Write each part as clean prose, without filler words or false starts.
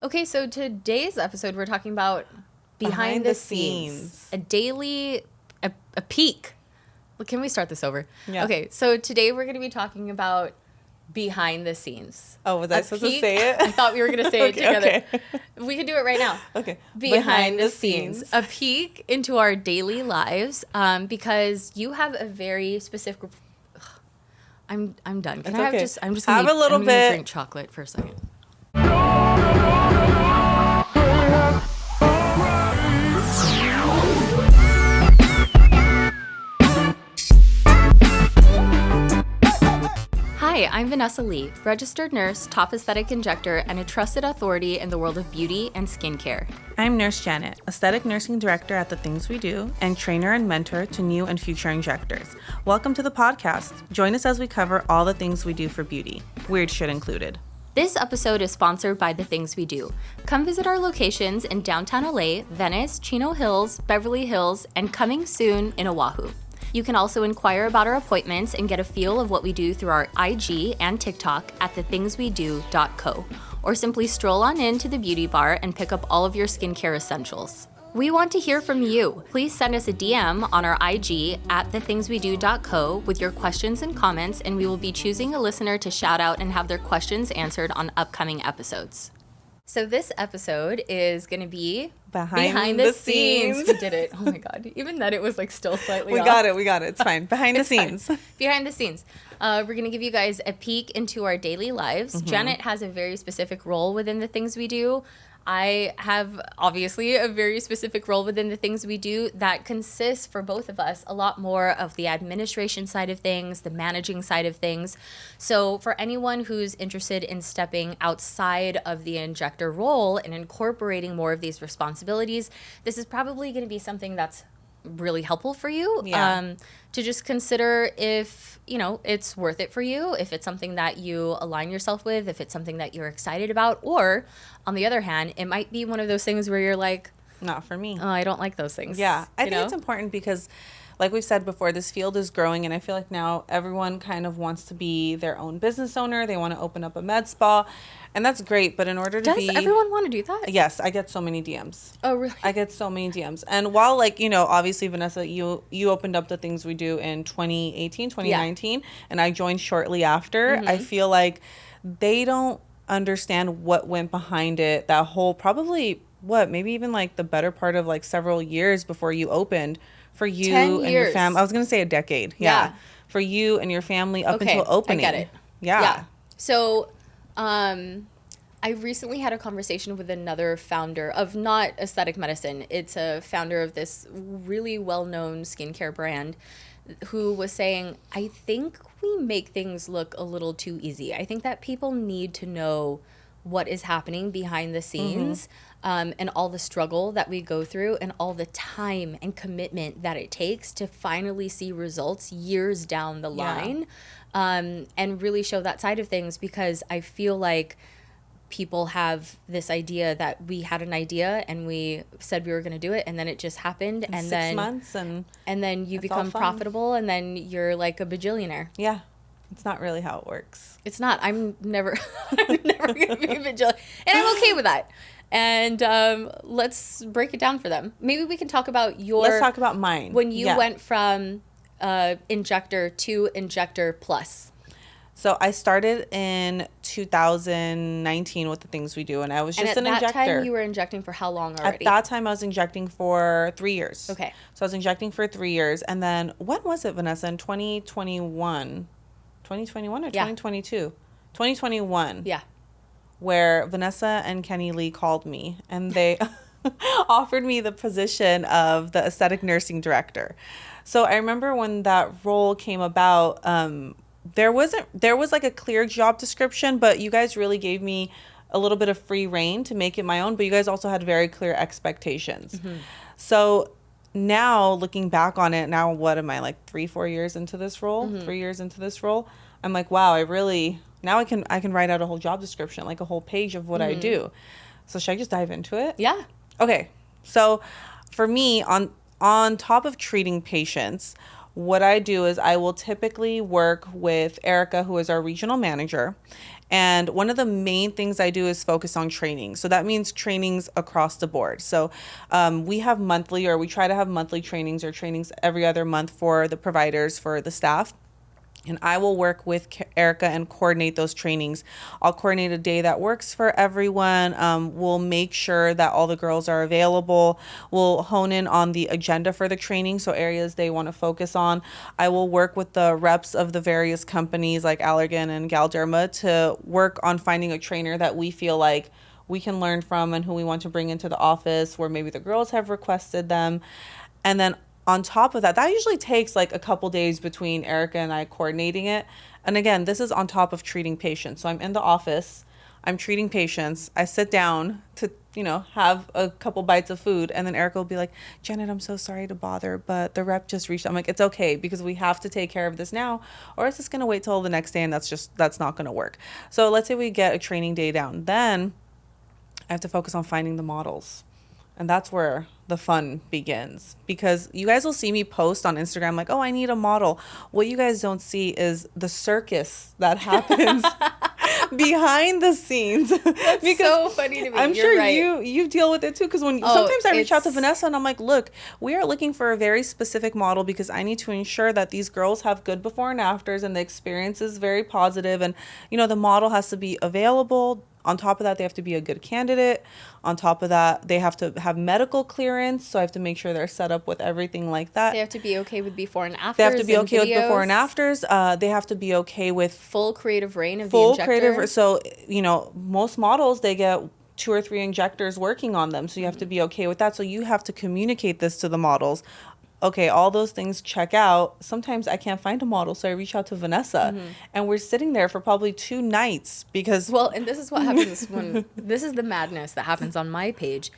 Okay, so today's episode, we're talking about behind the scenes. A peek. Well, can we start this over? Yeah. Okay, so today we're going to be talking about behind the scenes. Oh, was I supposed to say it? I thought we were going to say it together. Okay. We can do it right now. Okay. Behind the scenes. A peek into our daily lives, because you have a very specific... I'm done. Can It's I have okay. just... I'm just Have going a little to bit. drink chocolate for a second. Hi, I'm Vanessa Lee, registered nurse, top aesthetic injector, and a trusted authority in the world of beauty and skincare. I'm Nurse Janet, aesthetic nursing director at The Things We Do, and trainer and mentor to new and future injectors. Welcome to the podcast. Join us as we cover all the things we do for beauty, weird shit included. This episode is sponsored by The Things We Do. Come visit our locations in downtown LA, Venice, Chino Hills, Beverly Hills, and coming soon in Oahu. You can also inquire about our appointments and get a feel of what we do through our IG and TikTok at thethingswedo.co, or simply stroll on into the beauty bar and pick up all of your skincare essentials. We want to hear from you. Please send us a DM on our IG at thethingswedo.co with your questions and comments, and we will be choosing a listener to shout out and have their questions answered on upcoming episodes. So this episode is going to be behind the scenes. We did it. Oh my God. Even then it was like still slightly We off. got it. It's fine. Behind the It's fine. scenes. Behind the scenes. We're going to give you guys a peek into our daily lives. Mm-hmm. Janet has a very specific role within The Things We Do. I have obviously a very specific role within The Things We Do that consists for both of us a lot more of the administration side of things, the managing side of things. So for anyone who's interested in stepping outside of the injector role and incorporating more of these responsibilities, this is probably going to be something that's really helpful for you. Yeah. To just consider if, it's worth it for you, if it's something that you align yourself with, if it's something that you're excited about, or on the other hand, it might be one of those things where you're like, Not for me. oh, I don't like those things. Yeah, I think know? it's important because, like we've said before, this field is growing, and I feel like now everyone kind of wants to be their own business owner. They want to open up a med spa, and that's great. But in order to Does be... everyone want to do that? Yes, I get so many DMs. Oh, really? I get so many DMs. And while, obviously, Vanessa, you opened up The Things We Do in 2018, 2019, and I joined shortly after, I feel like they don't understand what went behind it, that whole probably, maybe even like the better part of like several years before you opened for you 10 and your years. family. I was going to say a decade. Yeah. For you and your family up until opening. I get it. Yeah. So, I recently had a conversation with another founder of not aesthetic medicine. It's a founder of this really well-known skincare brand who was saying, I think we make things look a little too easy. I think that people need to know what is happening behind the scenes, and all the struggle that we go through and all the time and commitment that it takes to finally see results years down the line, and really show that side of things, because I feel like people have this idea that we had an idea and we said we were going to do it, and then it just happened, and 6 then months and then you it's all become fun. profitable, and then you're like a bajillionaire. yeah, it's not really how it works. It's not. I'm never going to be a bajillionaire, and I'm okay with that. And let's break it down for them. Maybe we can talk about Let's talk about mine. when you went from injector to injector plus. So I started in 2019 with The Things We Do, and I was just And an at that injector. time, you were injecting for how long At already? that time, I was injecting for 3 years. Okay. So I was injecting for 3 years, and then when was it, Vanessa? In 2021 or 2022? 2021. Yeah. Where Vanessa and Kenny Lee called me, and they offered me the position of the aesthetic nursing director. So I remember when that role came about, there was like a clear job description, but you guys really gave me a little bit of free reign to make it my own, but you guys also had very clear expectations. So now looking back on it, now what am I, like 3-4 years into this role? 3 years into this role, I'm like, wow, now I can write out a whole job description, like a whole page of what I do. So should I just dive into it? Yeah. Okay. So for me, on top of treating patients, what I do is I will typically work with Erica, who is our regional manager, And one of the main things I do is focus on training. So that means trainings across the board. So we have monthly, or we try to have monthly trainings or trainings every other month for the providers, for the staff. And I will work with Erica and coordinate those trainings. I'll coordinate a day that works for everyone. We'll make sure that all the girls are available. We'll hone in on the agenda for the training, so areas they want to focus on. I will work with the reps of the various companies like Allergan and Galderma to work on finding a trainer that we feel like we can learn from and who we want to bring into the office, where maybe the girls have requested them. And then on top of that, that usually takes like a couple days between Erica and I coordinating it. And again, this is on top of treating patients. So I'm in the office, I'm treating patients. I sit down to, have a couple bites of food. And then Erica will be like, Janet, I'm so sorry to bother, but the rep just reached. I'm like, it's okay, because we have to take care of this now, or it's just going to wait till the next day. And that's not going to work. So let's say we get a training day down. Then I have to focus on finding the models. And that's where the fun begins, because you guys will see me post on Instagram like, oh, I need a model. What you guys don't see is the circus that happens behind the scenes. That's because so funny to me. I'm sure you deal with it too, because sometimes I reach out to Vanessa and I'm like, look, we are looking for a very specific model, because I need to ensure that these girls have good before and afters and the experience is very positive, and the model has to be available. On top of that, they have to be a good candidate. On top of that, they have to have medical clearance. So I have to make sure they're set up with everything like that. They have to be okay with before and afters. They have to be okay with before and afters. They have to be okay with full creative reign of the injector. So, most models, they get 2 or 3 injectors working on them. So you have to be okay with that. So you have to communicate this to the models. Okay, all those things check out. Sometimes I can't find a model, so I reach out to Vanessa, and we're sitting there for probably 2 nights because... Well, and this is what happens when... This is the madness that happens on my page.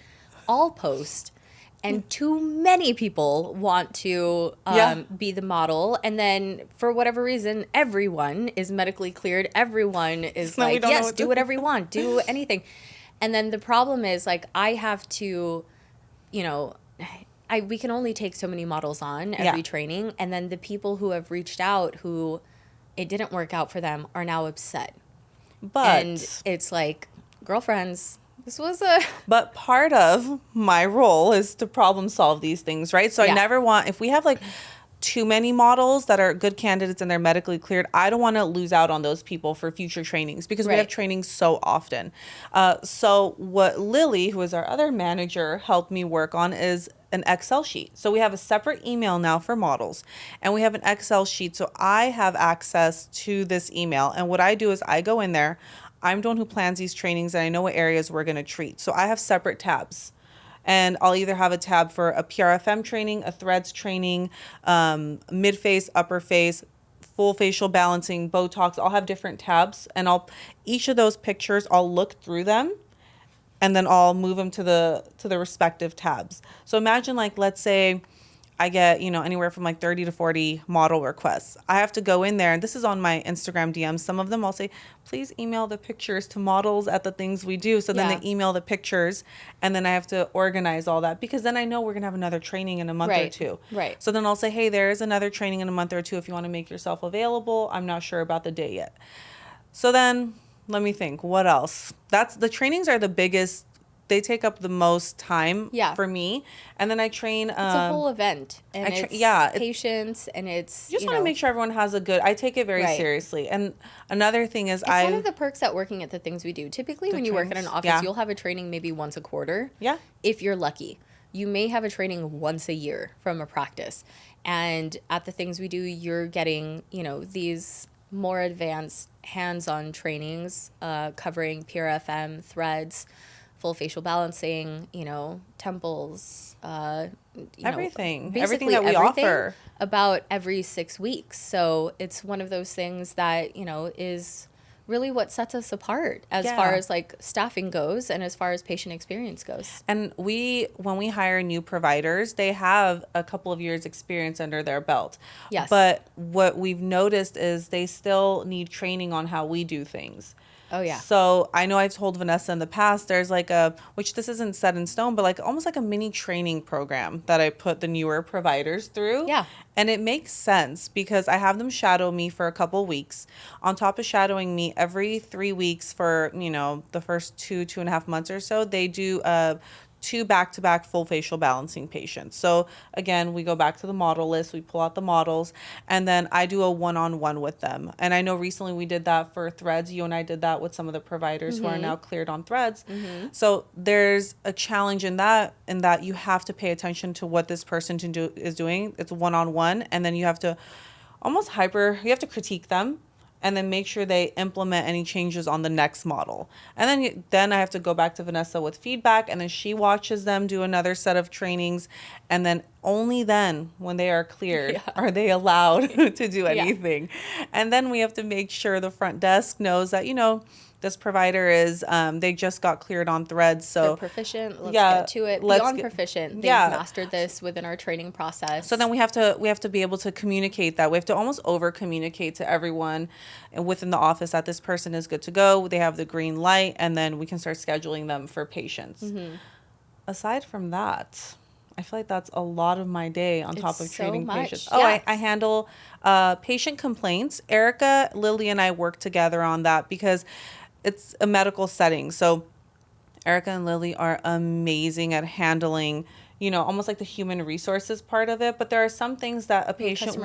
I'll post, and too many people want to be the model, and then for whatever reason, everyone is medically cleared. Everyone is like, yes, do whatever you want. Do anything. And then the problem is, like, I have to, we can only take so many models on every training, and then the people who have reached out who it didn't work out for them are now upset. And it's like, girlfriends, this was a... But part of my role is to problem solve these things, right? So I never want, if we have like too many models that are good candidates and they're medically cleared, I don't want to lose out on those people for future trainings, because we have trainings so often. So what Lily, who is our other manager, helped me work on is an Excel sheet. So we have a separate email now for models, and we have an Excel sheet. So I have access to this email. And what I do is I go in there. I'm the one who plans these trainings, and I know what areas we're going to treat. So I have separate tabs. And I'll either have a tab for a PRFM training, a threads training, mid-face, upper face, full facial balancing, Botox. I'll have different tabs, and each of those pictures, I'll look through them, and then I'll move them to the respective tabs. So imagine, like, let's say I get, anywhere from like 30 to 40 model requests. I have to go in there, and this is on my Instagram DMs. Some of them I'll say, please email the pictures to models at the things we do. So then they email the pictures, and then I have to organize all that, because then I know we're going to have another training in a month or two. Right. So then I'll say, hey, there's another training in a month or two if you want to make yourself available. I'm not sure about the day yet. So then let me think, what else? The trainings are the biggest. They take up the most time for me. And then I train... it's a whole event. And it's patience, and it's... You just want to make sure everyone has a good... I take it very seriously. And another thing is it's one of the perks at working at the things we do. Typically, when you work in an office, you'll have a training maybe once a quarter. Yeah. If you're lucky. You may have a training once a year from a practice. And at the things we do, you're getting, these more advanced hands-on trainings covering PRFM, threads, full facial balancing, temples, everything that we offer about every 6 weeks. So it's one of those things that, is really what sets us apart as far as like staffing goes and as far as patient experience goes. And when we hire new providers, they have a couple of years experience under their belt. Yes. But what we've noticed is they still need training on how we do things. Oh, yeah. So I know I've told Vanessa in the past, there's like which this isn't set in stone, but like almost like a mini training program that I put the newer providers through. Yeah. And it makes sense because I have them shadow me for a couple weeks. On top of shadowing me every 3 weeks for, the first 2.5 months or so, they do 2 back-to-back full facial balancing patients. So again, we go back to the model list, we pull out the models, and then I do a one-on-one with them. And I know recently we did that for Threads. You and I did that with some of the providers who are now cleared on Threads. So there's a challenge in that you have to pay attention to what this person is doing. It's one-on-one, and then you have to you have to critique them and then make sure they implement any changes on the next model. And then I have to go back to Vanessa with feedback, and then she watches them do another set of trainings, and then only then, when they are cleared, are they allowed to do anything. And then we have to make sure the front desk knows that, this provider is, they just got cleared on Threads. So they're proficient. Let's get to it. Beyond proficient. They've mastered this within our training process. So then we have to be able to communicate that. We have to almost over communicate to everyone within the office that this person is good to go. They have the green light, and then we can start scheduling them for patients. Aside from that, I feel like that's a lot of my day on top of treating patients. Oh, yes. I handle patient complaints. Erica, Lily, and I work together on that because it's a medical setting. So Erica and Lily are amazing at handling, almost like the human resources part of it. But there are some things that a patient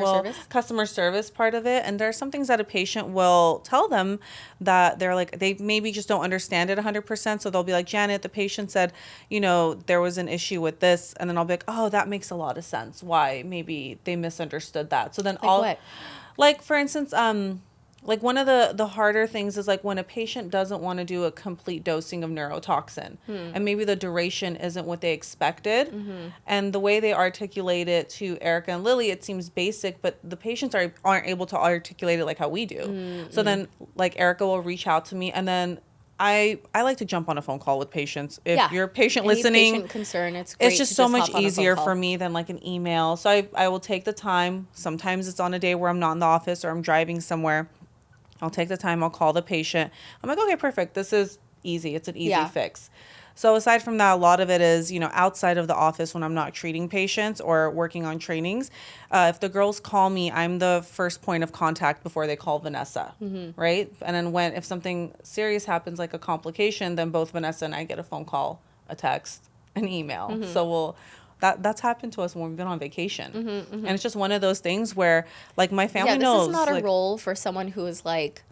customer service part of it. And there are some things that a patient will tell them that they're like, they maybe just don't understand it 100%. So they'll be like, Janet, the patient said, there was an issue with this. And then I'll be like, oh, that makes a lot of sense. Why? Maybe they misunderstood that. So then like for instance, like one of the harder things is like when a patient doesn't want to do a complete dosing of neurotoxin and maybe the duration isn't what they expected. And the way they articulate it to Erica and Lily, it seems basic, but the patients aren't able to articulate it like how we do. So then like Erica will reach out to me, and then I like to jump on a phone call with patients. If you're a patient listening, patient concern, it's just so much easier for me than like an email. So I will take the time. Sometimes it's on a day where I'm not in the office or I'm driving somewhere. I'll take the time. I'll call the patient. I'm like, okay, perfect. This is easy. It's an easy fix. So aside from that, a lot of it is, outside of the office when I'm not treating patients or working on trainings. If the girls call me, I'm the first point of contact before they call Vanessa, right? And then if something serious happens, like a complication, then both Vanessa and I get a phone call, a text, an email. So that's happened to us when we've been on vacation. And it's just one of those things where, like, my family knows. This is not a role for someone who is like,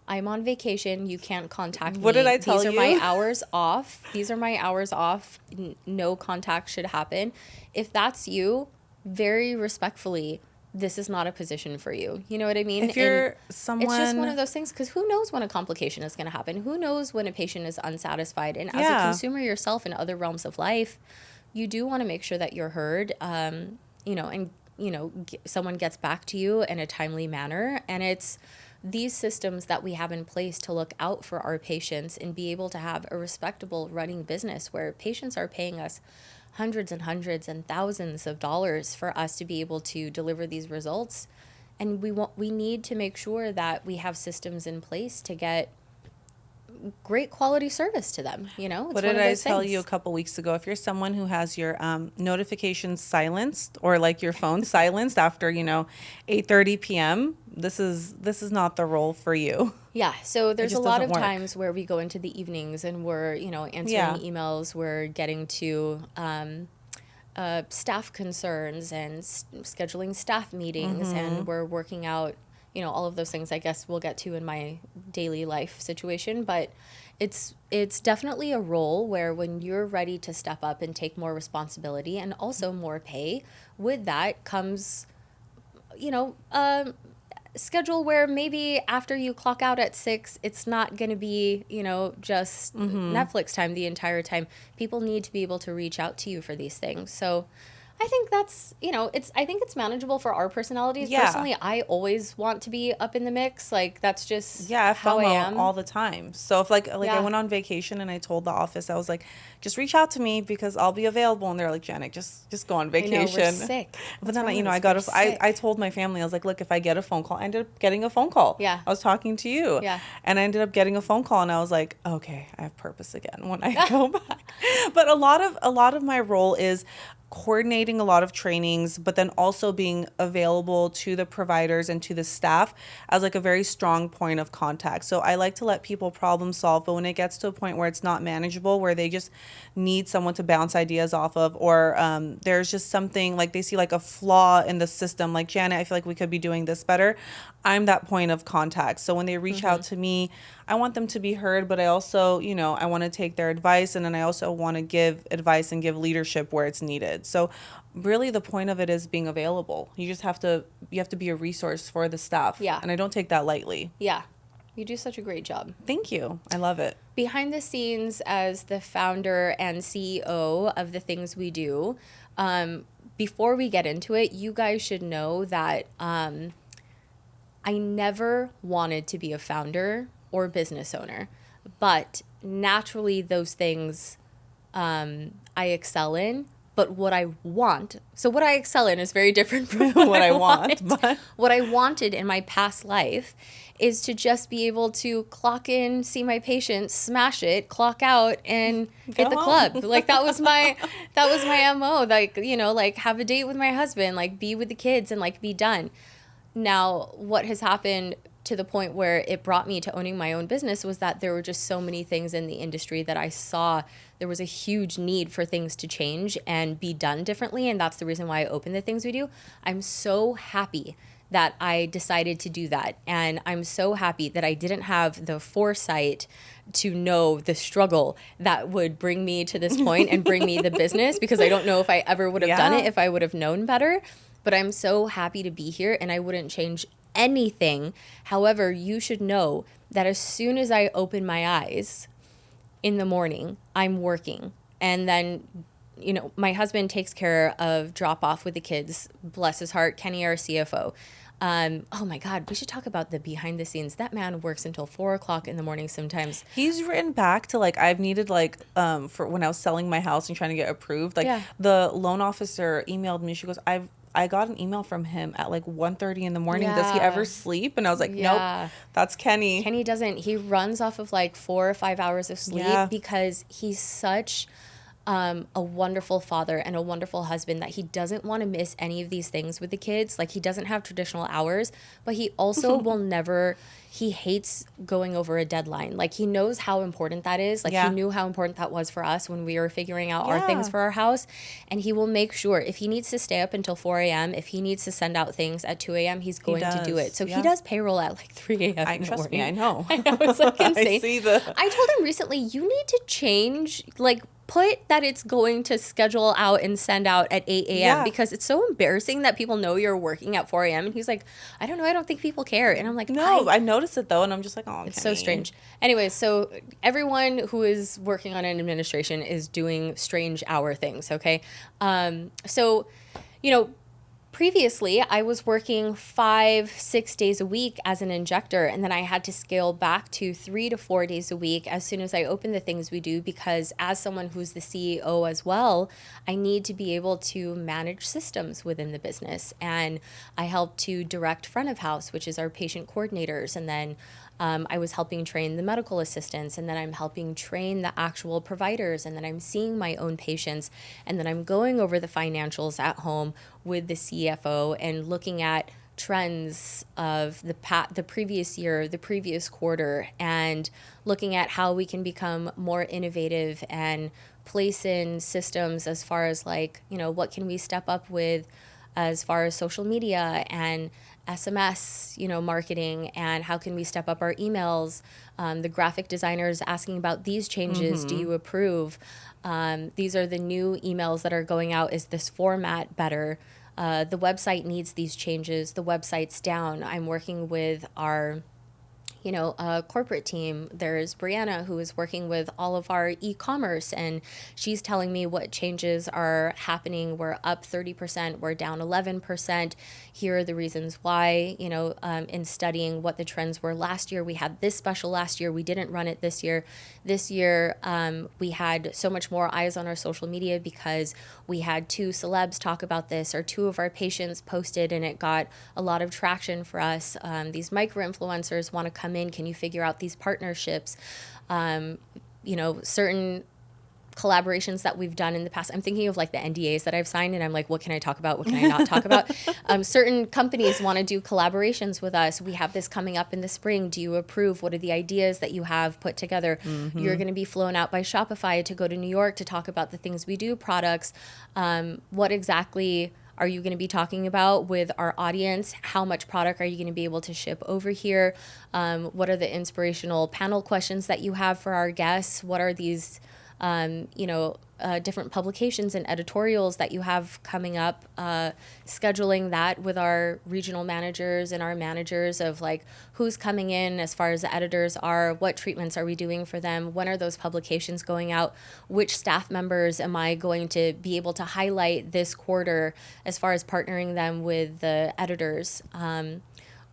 I'm on vacation. You can't contact me. What did I tell you? These are my hours off. These are my hours off. No contact should happen. If that's you, very respectfully, this is not a position for you. You know what I mean? If you're someone... It's just one of those things, because who knows when a complication is going to happen? Who knows when a patient is unsatisfied? And as a consumer yourself in other realms of life, you do want to make sure that you're heard, someone gets back to you in a timely manner. And it's these systems that we have in place to look out for our patients and be able to have a respectable running business where patients are paying us hundreds and hundreds and thousands of dollars for us to be able to deliver these results. And we need to make sure that we have systems in place to get great quality service to them. What did I tell you a couple weeks ago? If you're someone who has your notifications silenced or like your phone silenced after 8:30 p.m., this is not the role for you. Yeah, so there's a lot of times where we go into the evenings and we're answering emails, we're getting to staff concerns and scheduling staff meetings, and we're working out all of those things I guess we'll get to in my daily life situation. But it's definitely a role where when you're ready to step up and take more responsibility and also more pay, with that comes, schedule where maybe after you clock out at 6, it's not going to be, just Netflix time the entire time. People need to be able to reach out to you for these things. So I think that's, I think it's manageable for our personalities. Yeah. Personally, I always want to be up in the mix. Like, that's just Yeah, I how I FOMO am. all the time. So if like I Yeah. went on vacation and I told the office, I was like, just reach out to me because I'll be available. And they're like, Janet, just go on I know, vacation. we're sick. But What's then wrong with I us? got We're sick. I told my family, I was like, look, if I get a phone call, I ended up getting a phone call. Yeah. I was talking to you. Yeah. And I ended up getting a phone call and I was like, okay, I have purpose again when I go back. But a lot of my role is coordinating a lot of trainings, but then also being available to the providers and to the staff as like a very strong point of contact. So I like to let people problem solve, but when it gets to a point where it's not manageable, where they just need someone to bounce ideas off of, or there's just something like they see like a flaw in the system, like Janet, I feel like we could be doing this better. I'm that point of contact. So when they reach out to me, I want them to be heard, but I also, I want to take their advice, and then I also want to give advice and give leadership where it's needed. So really the point of it is being available. You have to be a resource for the staff. Yeah. And I don't take that lightly. Yeah. You do such a great job. Thank you. I love it. Behind the scenes, as the founder and CEO of the things we do, before we get into it, you guys should know that I never wanted to be a founder or business owner, but naturally those things I excel in. But what I excel in is very different from what I want. But What I wanted in my past life is to just be able to clock in, see my patients, smash it, clock out, and hit the home. club. Like that was my MO. Like, like have a date with my husband, like be with the kids and like be done. Now, what has happened to the point where it brought me to owning my own business was that there were just so many things in the industry that I saw there was a huge need for things to change and be done differently. And that's the reason why I opened the things we do. I'm so happy that I decided to do that. And I'm so happy that I didn't have the foresight to know the struggle that would bring me to this point and bring me the business, because I don't know if I ever would have done it if I would have known better. But I'm so happy to be here, and I wouldn't change anything. However, you should know that as soon as I open my eyes in the morning, I'm working. And then, my husband takes care of drop off with the kids. Bless his heart, Kenny, our CFO. Oh my God, we should talk about the behind the scenes. That man works until 4:00 in the morning sometimes. he's written back to like, I've needed like, for when I was selling my house and trying to get approved, like Yeah. the loan officer emailed me. She goes, I got an email from him at like 1:30 in the morning. Does he Yeah. ever sleep? And I was like, Yeah. nope, that's Kenny. Kenny doesn't. He runs off of like 4 or 5 hours of sleep Yeah. because he's such a wonderful father and a wonderful husband that he doesn't want to miss any of these things with the kids. Like, he doesn't have traditional hours, but he also will never, he hates going over a deadline. Like, he knows how important that is. Like, Yeah. he knew how important that was for us when we were figuring out our things Yeah. for our house. And he will make sure if he needs to stay up until 4 a.m., if he needs to send out things at 2 a.m., he's going to do does, it. So yeah. he does payroll at like 3 a.m. in the Trust me, morning. I know. I know, it's like insane. I see the. I told him recently, you need to change, like, put that it's going to schedule out and send out at 8 a.m. Yeah. because it's so embarrassing that people know you're working at 4 a.m. And he's like, I don't know, I don't think people care. And I'm like, No, I noticed it though, and I'm just like, oh, it's so strange. Anyways, so everyone who is working on an administration is doing strange hour things, okay? So, previously, I was working 5-6 days a week as an injector, and then I had to scale back to 3 to 4 days a week as soon as I opened the things we do, because as someone who's the CEO as well, I need to be able to manage systems within the business. And I help to direct front of house, which is our patient coordinators, and then I was helping train the medical assistants, and then I'm helping train the actual providers, and then I'm seeing my own patients, and then I'm going over the financials at home with the CFO and looking at trends of the previous year, the previous quarter, and looking at how we can become more innovative and place in systems as far as like, what can we step up with as far as social media and SMS, marketing, and how can we step up our emails? The graphic designers asking about these changes. Do you approve? These are the new emails that are going out. Is this format better? The website needs these changes. The website's down. I'm working with our corporate team. There's Brianna, who is working with all of our e-commerce, and she's telling me what changes are happening. We're up 30%, we're down 11%. Here are the reasons why, in studying what the trends were last year. We had this special last year. We didn't run it this year. This year, we had so much more eyes on our social media because we had 2 celebs talk about this, or 2 of our patients posted, and it got a lot of traction for us. These micro-influencers want to come in. Can you figure out these partnerships? Certain collaborations that we've done in the past. I'm thinking of like the NDAs that I've signed, and I'm like, what can I talk about? What can I not talk about? Certain companies want to do collaborations with us. We have this coming up in the spring. Do you approve? What are the ideas that you have put together? You're going to be flown out by Shopify to go to New York to talk about the things we do products. What exactly are you going to be talking about with our audience? How much product are you going to be able to ship over here? What are the inspirational panel questions that you have for our guests? What are these different publications and editorials that you have coming up, scheduling that with our regional managers and our managers of like who's coming in as far as the editors are, what treatments are we doing for them, when are those publications going out, which staff members am I going to be able to highlight this quarter as far as partnering them with the editors.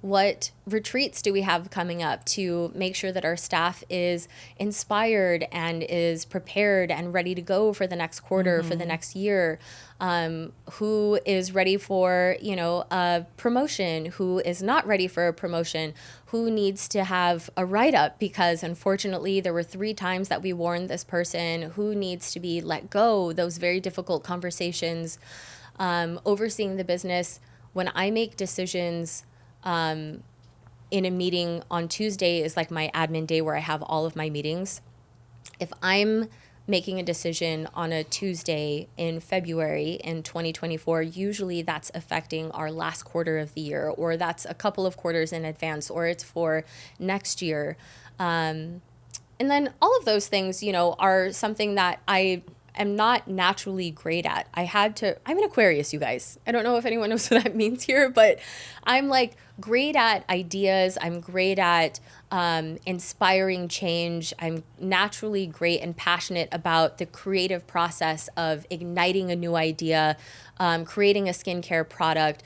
What retreats do we have coming up to make sure that our staff is inspired and is prepared and ready to go for the next quarter, for the next year? Who is ready for, a promotion? Who is not ready for a promotion? Who needs to have a write-up because unfortunately there were 3 times that we warned this person? Who needs to be let go? Those very difficult conversations. Overseeing the business. When I make decisions in a meeting on Tuesday is like my admin day where I have all of my meetings. If I'm making a decision on a Tuesday in February in 2024, usually that's affecting our last quarter of the year, or that's a couple of quarters in advance, or it's for next year. And then all of those things, are something that I am not naturally great at. I'm an Aquarius, you guys. I don't know if anyone knows what that means here, but I'm like great at ideas. I'm great at inspiring change. I'm naturally great and passionate about the creative process of igniting a new idea, creating a skincare product,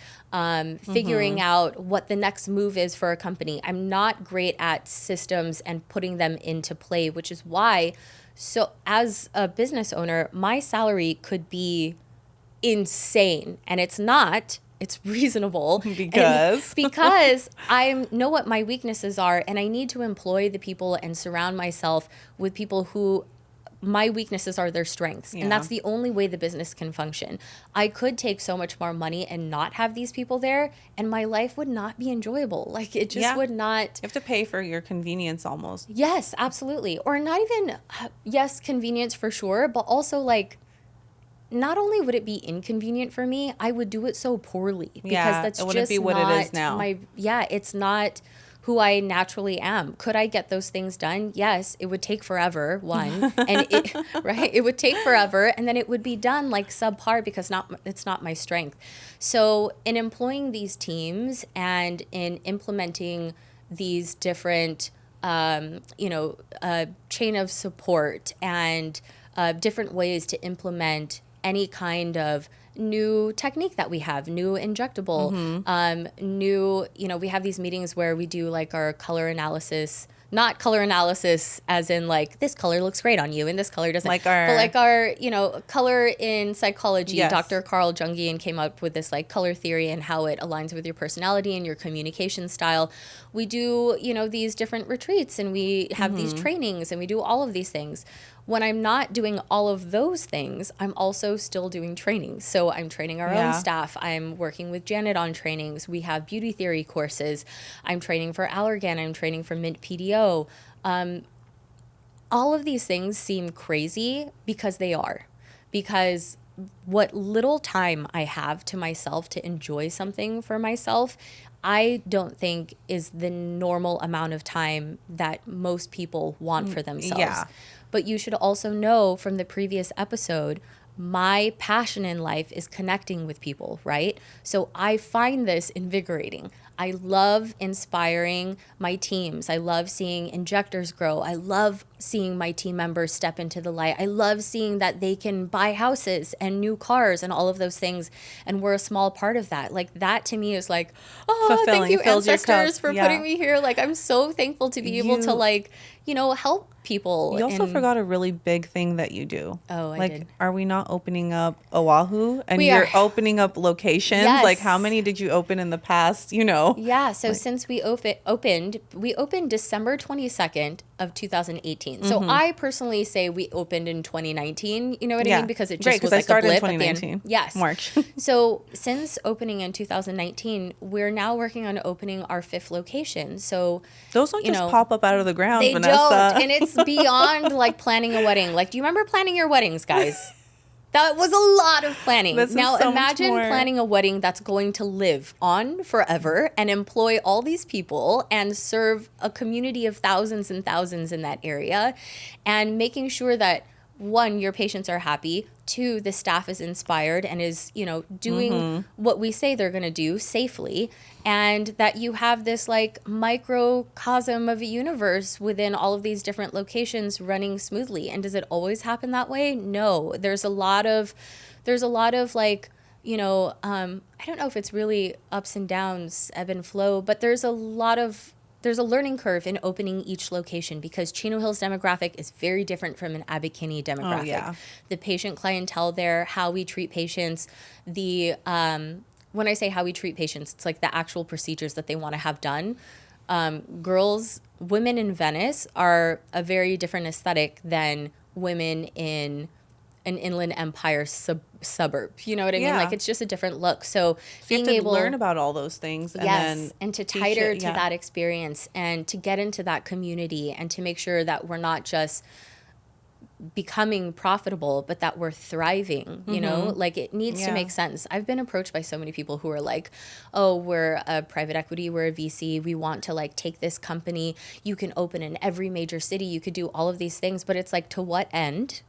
figuring out what the next move is for a company. I'm not great at systems and putting them into play, which is why as a business owner, my salary could be insane, and it's not. It's reasonable because I know what my weaknesses are, and I need to employ the people and surround myself with people who my weaknesses are their strengths. Yeah. And that's the only way the business can function. I could take so much more money and not have these people there, and my life would not be enjoyable. Like it just would not. You have to pay for your convenience almost. Yes, absolutely. Or not even, yes, convenience for sure, but also like, not only would it be inconvenient for me, I would do it so poorly because that's it wouldn't just be what not it is now. It's not who I naturally am. Could I get those things done? Yes, it would take forever, one. And it would take forever, and then it would be done like subpar because it's not my strength. So in employing these teams and in implementing these different chain of support and different ways to implement any kind of new technique that we have, new injectable, we have these meetings where we do like our color analysis, not color analysis as in like this color looks great on you and this color doesn't. But like our, color in psychology. Yes. Dr. Carl Jungian came up with this like color theory and how it aligns with your personality and your communication style. We do, these different retreats and we have these trainings and we do all of these things. When I'm not doing all of those things, I'm also still doing trainings. So I'm training our own staff. I'm working with Janet on trainings. We have beauty theory courses. I'm training for Allergan. I'm training for Mint PDO. All of these things seem crazy because they are. Because what little time I have to myself to enjoy something for myself, I don't think is the normal amount of time that most people want for themselves. Yeah. But you should also know from the previous episode, my passion in life is connecting with people, right? So I find this invigorating. I love inspiring my teams. I love seeing injectors grow. I love seeing my team members step into the light. I love seeing that they can buy houses and new cars and all of those things. And we're a small part of that. Like that to me is like, oh, Fulfilling. thank you, Fills your cup. ancestors, for Yeah. putting me here. Like I'm so thankful to be able to like, you know, help people. You also and- forgot a really big thing that you do. Oh, I like, did. Are we not opening up Oahu? And We you're are. opening up locations? Yes. Like, how many did you open in the past, you know? Yeah, so since we opened December 22nd of 2018. So I personally say we opened in 2019, you know what I mean? Because it just Great, was 'cause I like a started in blip at the end. 2019. Yes. March. So since opening in 2019, we're now working on opening our 5th location. So Those don't you just know, pop up out of the ground, they Vanessa. don't, and it's beyond like planning a wedding. Like, do you remember planning your weddings, guys? That was a lot of planning. This is Now so much imagine more. planning a wedding that's going to live on forever and employ all these people and serve a community of thousands and thousands in that area, and making sure that, one, your patients are happy, two, the staff is inspired and is, you know, doing what we say they're going to do safely, and that you have this like microcosm of a universe within all of these different locations running smoothly. And does it always happen that way? No. There's a lot of like, you know, I don't know if it's really ups and downs, ebb and flow, but there's a learning curve in opening each location, because Chino Hills demographic is very different from an Abbot Kinney demographic. yeah. The patient clientele there, how we treat patients, when I say how we treat patients, it's like the actual procedures that they want to have done. Women in Venice are a very different aesthetic than women in an Inland Empire suburb. You know what I mean? Yeah. Like it's just a different look. So You being have to able learn about all those things. And then and to teach cater it, to that experience and to get into that community and to make sure that we're not just becoming profitable, but that we're thriving, you know, like it needs to Yeah. make sense. I've been approached by so many people who are like, oh, we're a private equity, we're a VC, we want to like take this company, you can open in every major city, you could do all of these things, but it's like, to what end?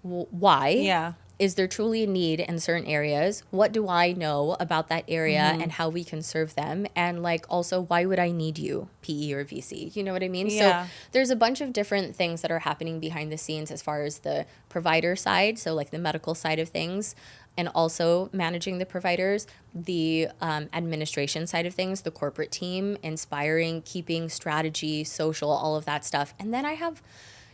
Why? Yeah. Is there truly a need in certain areas? What do I know about that area and how we can serve them? And like also, why would I need you, PE or VC? You know what I mean? Yeah. So there's a bunch of different things that are happening behind the scenes as far as the provider side, so like the medical side of things, and also managing the providers, the administration side of things, the corporate team, inspiring, keeping strategy, social, all of that stuff. And then I have,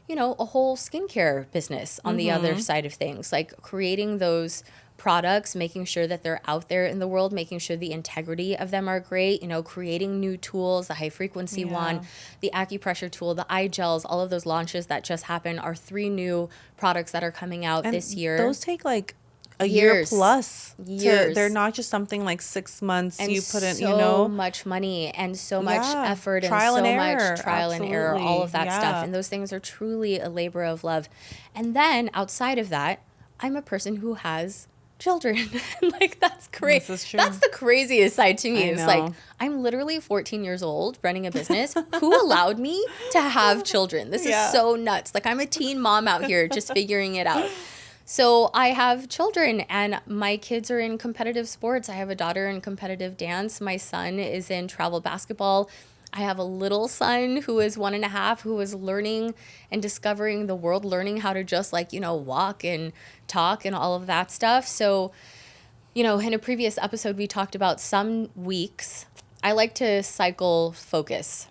you know, a whole skincare business on the other side of things, like creating those products, making sure that they're out there in the world, making sure the integrity of them are great, you know, creating new tools, the high frequency one, the acupressure tool, the eye gels, all of those launches that just happened are 3 new products that are coming out And this year. those take like a year Years. plus. Years. They're not just something like 6 months and you put in, so you know. much money and so much Yeah. effort Trial and so and error. much trial and error, all Absolutely. of that Yeah. stuff. And those things are truly a labor of love. And then outside of that, I'm a person who has children. Like that's great. This is true. That's the craziest side to me. I It's like know. I'm literally 14 years old running a business. Who allowed me to have children? This Yeah. is so nuts. Like I'm a teen mom out here just figuring it out. So I have children and my kids are in competitive sports. I have a daughter in competitive dance. My son is in travel basketball. I have a little son who is 1.5, who is learning and discovering the world, learning how to just like, you know, walk and talk and all of that stuff. So, you know, in a previous episode, we talked about some weeks. I like to focus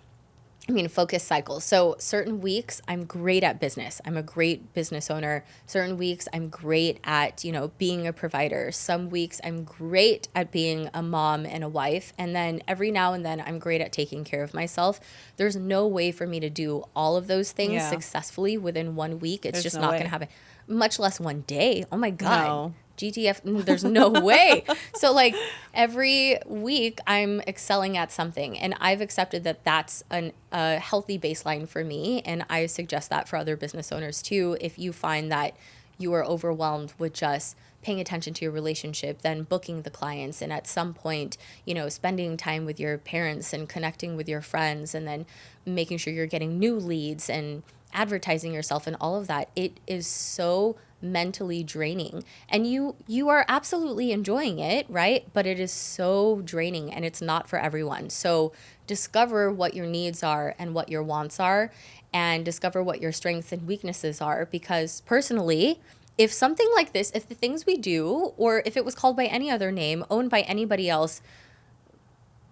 cycles. So certain weeks I'm great at business. I'm a great business owner. Certain weeks I'm great at, you know, being a provider. Some weeks I'm great at being a mom and a wife. And then every now and then I'm great at taking care of myself. There's no way for me to do all of those things Yeah. successfully within 1 week. It's There's just no not way. going to happen. Much less 1 day. Oh my God. No. GTF, there's no way. So like every week I'm excelling at something, and I've accepted that that's a healthy baseline for me. And I suggest that for other business owners too. If you find that you are overwhelmed with just paying attention to your relationship, then booking the clients, and at some point, you know, spending time with your parents and connecting with your friends, and then making sure you're getting new leads and advertising yourself and all of that, it is so mentally draining. And you are absolutely enjoying it, right? But it is so draining and it's not for everyone. So discover what your needs are and what your wants are, and discover what your strengths and weaknesses are. Because personally, if something like this, if the things we do, or if it was called by any other name, owned by anybody else,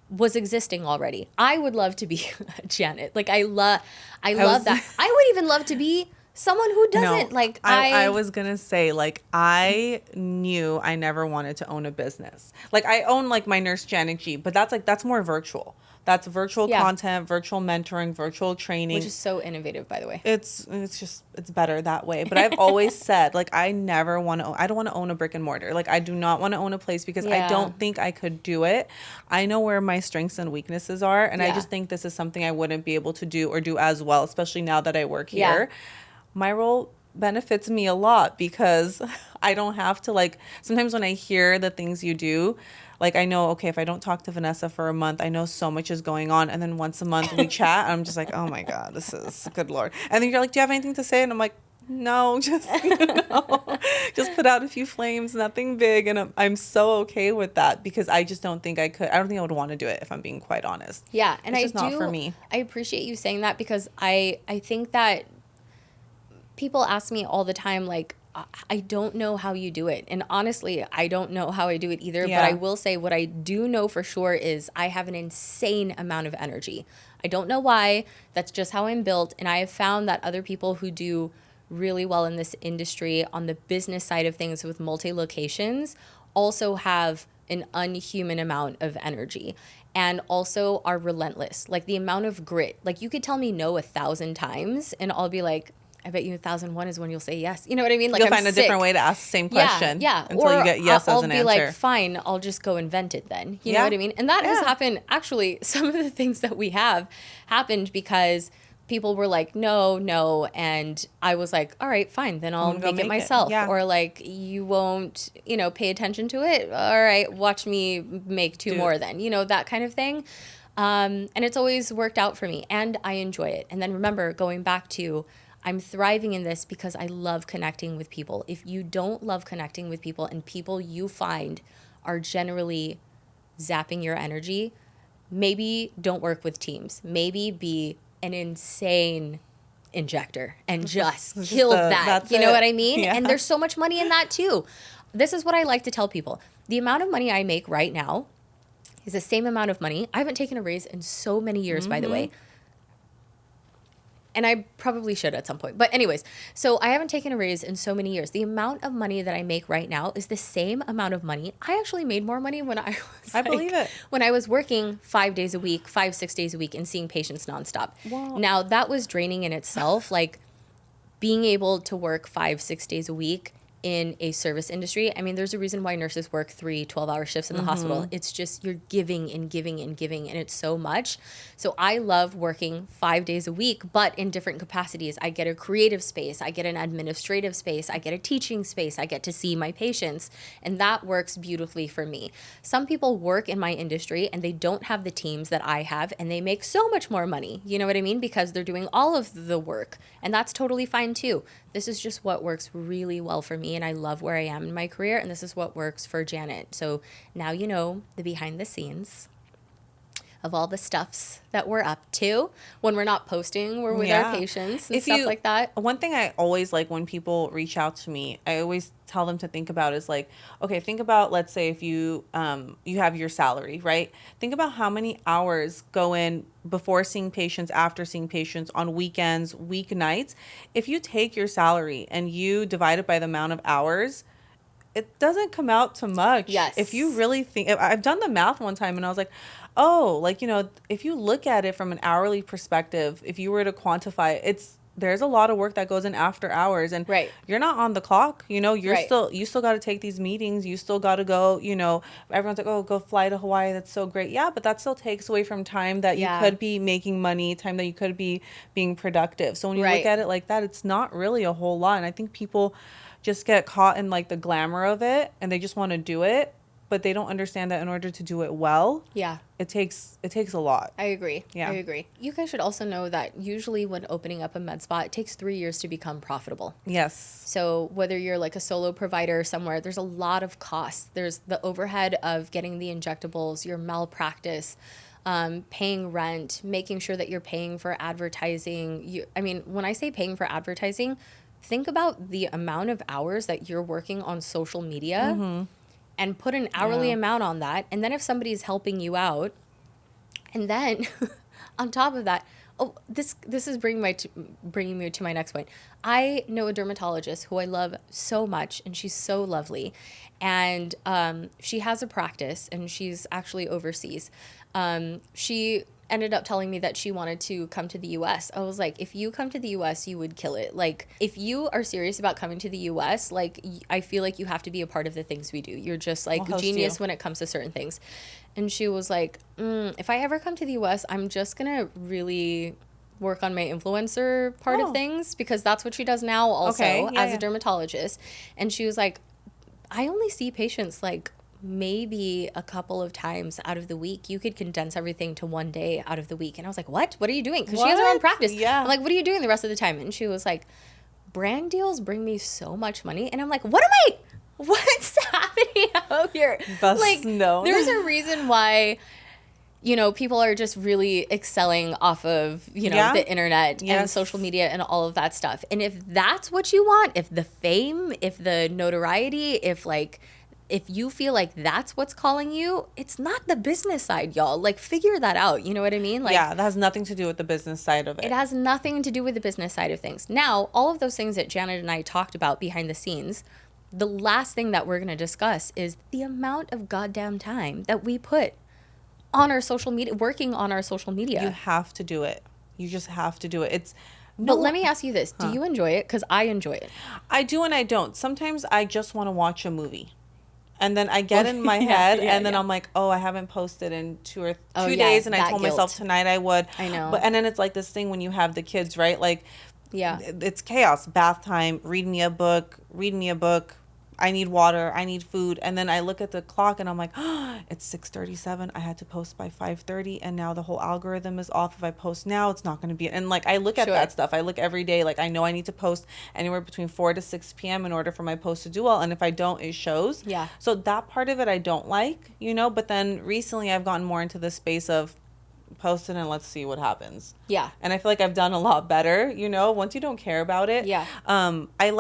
was existing already, I would love to be Janet. Like I love that. I would even love to be someone who doesn't. No, like I was gonna say, like, I knew I never wanted to own a business. Like, I own like my Nurse Janet G, but that's more virtual. That's virtual content, virtual mentoring, virtual training, which is so innovative, by the way. It's better that way. But I've always said, like, I don't want to own a brick and mortar. Like, I do not want to own a place because I don't think I could do it. I know where my strengths and weaknesses are, and I just think this is something I wouldn't be able to do or do as well, especially now that I work here. My role benefits me a lot because I don't have to, like, sometimes when I hear the things you do, like, I know, okay, if I don't talk to Vanessa for a month, I know so much is going on. And then once a month we chat, and I'm just like, oh my God, this is good Lord. And then you're like, do you have anything to say? And I'm like, no, just, just put out a few flames, nothing big. And I'm so okay with that because I just don't think I could. I don't think I would want to do it if I'm being quite honest. Yeah. And it's just not for me. I appreciate you saying that because I think that people ask me all the time, like, I don't know how you do it. And honestly, I don't know how I do it either. Yeah. But I will say what I do know for sure is I have an insane amount of energy. I don't know why. That's just how I'm built. And I have found that other people who do really well in this industry on the business side of things with multi-locations also have an unhuman amount of energy and also are relentless. Like the amount of grit. Like you could tell me no 1,000 times and I'll be like, I bet you 1,001 is when you'll say yes. You know what I mean? Like you'll find a different way to ask the same question. Yeah. Until or you get yes I'll as an be answer. like, fine, I'll just go invent it then. You know what I mean? And that has happened. Actually, some of the things that we have happened because people were like, no. And I was like, all right, fine. Then I'll make it myself. Yeah. Or like, you won't, pay attention to it. All right, watch me make two more then. That kind of thing. And it's always worked out for me. And I enjoy it. And then remember, going back to, I'm thriving in this because I love connecting with people. If you don't love connecting with people and people you find are generally zapping your energy, maybe don't work with teams. Maybe be an insane injector and just kill that. You know what I mean? Yeah. And there's so much money in that too. This is what I like to tell people. The amount of money I make right now is the same amount of money. I haven't taken a raise in so many years, by the way. And I probably should at some point. But anyways, so I haven't taken a raise in so many years. The amount of money that I make right now is the same amount of money. I actually made more money when I was believe it. When I was working 5 days a week, 6 days a week and seeing patients nonstop. Wow. Now that was draining in itself. Like being able to work 5-6 days a week in a service industry. I mean, there's a reason why nurses work 3 12-hour shifts in the hospital. It's just you're giving and giving and giving, and it's so much. So I love working 5 days a week, but in different capacities. I get a creative space, I get an administrative space, I get a teaching space, I get to see my patients, and that works beautifully for me. Some people work in my industry and they don't have the teams that I have, and they make so much more money. You know what I mean? Because they're doing all of the work, and that's totally fine too. This is just what works really well for me, and I love where I am in my career, and this is what works for Janet. So now you know the behind the scenes of all the stuffs that we're up to when we're not posting. We're with our patients and stuff like that. One thing I always like when people reach out to me, I always tell them to think about is like, okay, think about, let's say if you you have your salary, right? Think about how many hours go in before seeing patients, after seeing patients, on weekends, weeknights. If you take your salary and you divide it by the amount of hours, it doesn't come out to much. Yes. If you really think, I've done the math one time and I was like, oh, like, if you look at it from an hourly perspective, if you were to quantify it, there's a lot of work that goes in after hours, and you're not on the clock. You still got to take these meetings. You still got to go, everyone's like, oh, go fly to Hawaii. That's so great. Yeah. But that still takes away from time that you could be making money, time that you could be being productive. So when you look at it like that, it's not really a whole lot. And I think people just get caught in like the glamour of it and they just want to do it. but they don't understand that in order to do it well, Yeah. it takes a lot. I agree. Yeah. I agree. You guys should also know that usually when opening up a med spa, it takes 3 years to become profitable. Yes. So whether you're like a solo provider somewhere, there's a lot of costs. There's the overhead of getting the injectables, your malpractice, paying rent, making sure that you're paying for advertising. I mean, when I say paying for advertising, think about the amount of hours that you're working on social media and put an hourly amount on that. And then if somebody's helping you out, and then on top of that, this is bringing me to my next point. I know a dermatologist who I love so much, and she's so lovely, and she has a practice, and she's actually overseas. She ended up telling me that she wanted to come to the US. I was like, if you come to the US, you would kill it. Like, if you are serious about coming to the US, like, I feel like you have to be a part of the things we do. You're just like a genius when it comes to certain things. And she was like, if I ever come to the US, I'm just gonna really work on my influencer part of things, because that's what she does now also as a dermatologist. And she was like, I only see patients like maybe a couple of times out of the week. You could condense everything to one day out of the week. And I was like, what are you doing? Because she has her own practice. I'm like, what are you doing the rest of the time? And she was like, brand deals bring me so much money. And I'm like, what's happening out here? Like, there's a reason why, you know, people are just really excelling off of, you know, the internet and social media and all of that stuff. And if that's what you want, if the fame, if the notoriety, if you feel like that's what's calling you, it's not the business side, y'all. Like, figure that out. You know what I mean? Like, that has nothing to do with the business side of it. It has nothing to do with the business side of things. Now, all of those things that Janet and I talked about behind the scenes, the last thing that we're going to discuss is the amount of goddamn time that we put on our social media, working on our social media. You have to do it. You just have to do it. But let me ask you this. Do you enjoy it? Because I enjoy it. I do and I don't. Sometimes I just want to watch a movie. And then I get in my head, and then I'm like, oh, I haven't posted in 2 days, and I told myself tonight I would. I know. And then it's like this thing when you have the kids, right? Like, it's chaos. Bath time, read me a book. I need water, I need food. And then I look at the clock and I'm like, oh, it's 6:37. I had to post by 5:30, and now the whole algorithm is off. If I post now, it's not going to be. And like, I look at that stuff. I look every day. Like, I know I need to post anywhere between 4 to 6 p.m. in order for my post to do well. And if I don't, it shows. Yeah. So that part of it I don't like, you know. But then recently I've gotten more into the space of post it and let's see what happens. Yeah. And I feel like I've done a lot better, you know, once you don't care about it. Yeah. I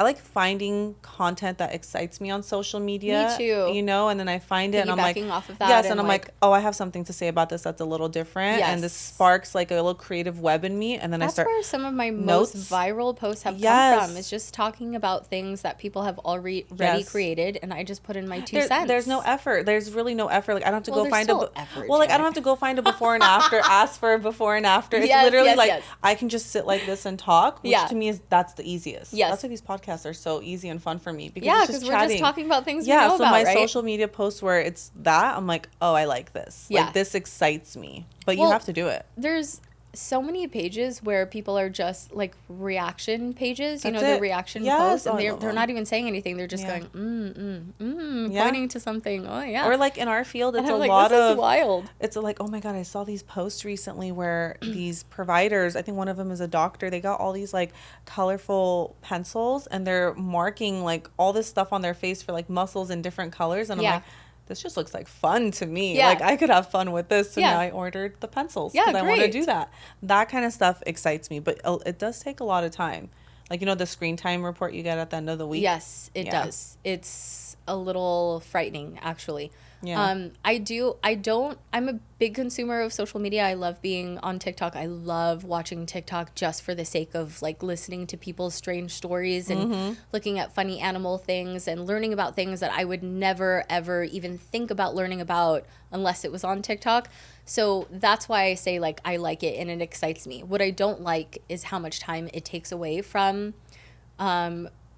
like finding content that excites me on social media. Me too. You know, and then I find it and I'm like, off of that, yes, and I'm like, oh, I have something to say about this that's a little different. Yes. And this sparks like a little creative web in me. And then I start. That's where some of my most viral posts have come from. It's just talking about things that people have already created, and I just put in my 2 cents. There's no effort. There's really no effort. Like, I don't have to go find effort, like, I don't have to go find a before and after, ask for a before and after. It's literally I can just sit like this and talk, which to me that's the easiest. Yes. That's why these podcasts are so easy and fun for me, because it's just we're just talking about things we know so about, my right? social media posts where it's that, I'm like, oh, I like this. Like, this excites me. But you have to do it. There's so many pages where people are just like reaction pages, you know, That's the reaction posts, and they're them. not even saying anything. They're just going, pointing to something. Oh, yeah. Or like in our field, it's and a lot this of is wild. It's like, oh my God, I saw these posts recently where these providers, I think one of them is a doctor, they got all these like colorful pencils and they're marking like all this stuff on their face for like muscles in different colors. And I'm like, this just looks like fun to me. Like, I could have fun with this. So now I ordered the pencils because I want to do that. That kind of stuff excites me, but it does take a lot of time. Like, you know, the screen time report you get at the end of the week? Yes, it does. It's a little frightening, actually. Yeah. I'm a big consumer of social media. I love being on TikTok. I love watching TikTok just for the sake of like listening to people's strange stories and looking at funny animal things and learning about things that I would never ever even think about learning about unless it was on TikTok. So that's why I say like I like it and it excites me. What I don't like is how much time it takes away from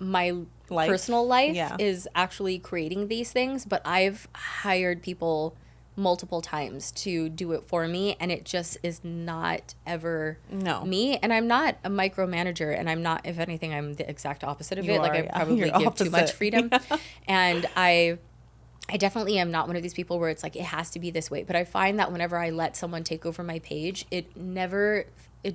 my personal life is actually creating these things. But I've hired people multiple times to do it for me, and it just is not ever me. And I'm not a micromanager, and I'm not, if anything, I'm the exact opposite of it. Like, I probably give too much freedom. And I I definitely am not one of these people where it's like it has to be this way, but I find that whenever I let someone take over my page, it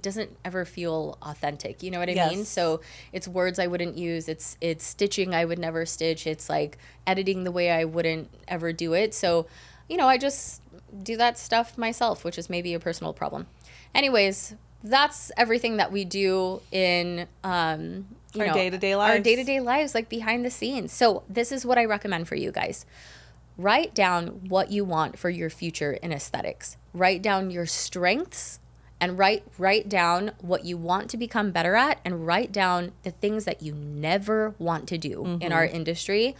doesn't ever feel authentic. You know what I Yes. mean? So it's words I wouldn't use. It's stitching I would never stitch. It's like editing the way I wouldn't ever do it. So, I just do that stuff myself, which is maybe a personal problem. Anyways, that's everything that we do in Our day-to-day lives. Our day-to-day lives, like behind the scenes. So this is what I recommend for you guys. Write down what you want for your future in aesthetics. Write down your strengths and write down what you want to become better at, and write down the things that you never want to do in our industry,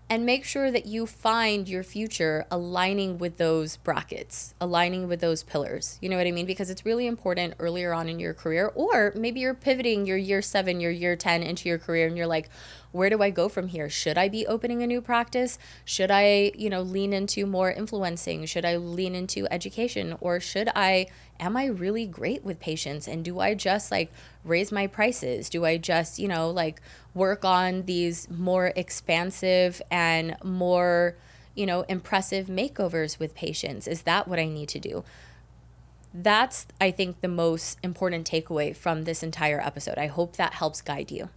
and make sure that you find your future aligning with those brackets, aligning with those pillars. You know what I mean? Because it's really important earlier on in your career, or maybe you're pivoting your year 7, your year 10 into your career, and you're like, where do I go from here? Should I be opening a new practice? Should I, lean into more influencing? Should I lean into education? Or am I really great with patients? And do I just raise my prices? Do I just, work on these more expansive and more, impressive makeovers with patients? Is that what I need to do? That's, I think, the most important takeaway from this entire episode. I hope that helps guide you.